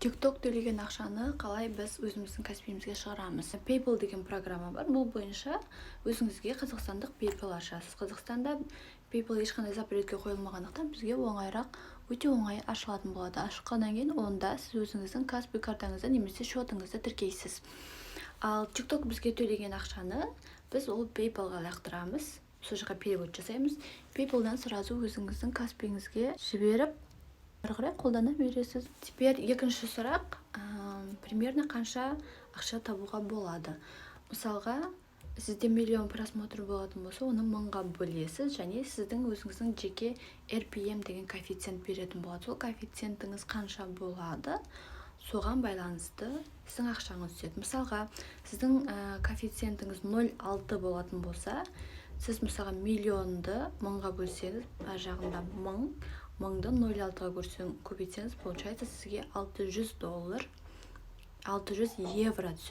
TikTok төлеген ақшаны қалай біз өзіміздің кәсібімізге шығарамыз? PayPal деген программа бар. Бұл бойынша өзіңізге қазақстандық PayPal ашасыз. Қазақстанда PayPal ешқандай запретке қойылмағандықтан бізге оңайырақ, өте оңай ашылатын болады. Ашыққаннан кейін онда сіз өзіңіздің Каспи картаңызды немесе шотыңызды тіркейсіз. Ал TikTok бізге төлеген ақшаны біз ол PayPal-ға лақтырамыз. Сол жаққа перевод жасаймыз. PayPal-дан сразу өзіңіздің Каспиіңізге жіберіп қарай қолдана бересіз. Теперь екінші сұрақ, примерно қанша ақша табуға болады. Мысалға, сізде миллион просмотр болатын болса, оны 1000-ға бөлесіз, және сіздің өзіңіздің жеке RPM деген коэффициент беретін болады. Сол коэффициентіңіз қанша болады, соған байланысты сіздің ақшаңыз түседі. Мысалға, сіздің коэффициентіңіз 0,6 болатын болса, сіз мысалға миллионды 1000-ға бөлсеңіз, жағында 1000-ды 0,6-ға көбейтсеңіз, получается сізге $600, €600 түседі.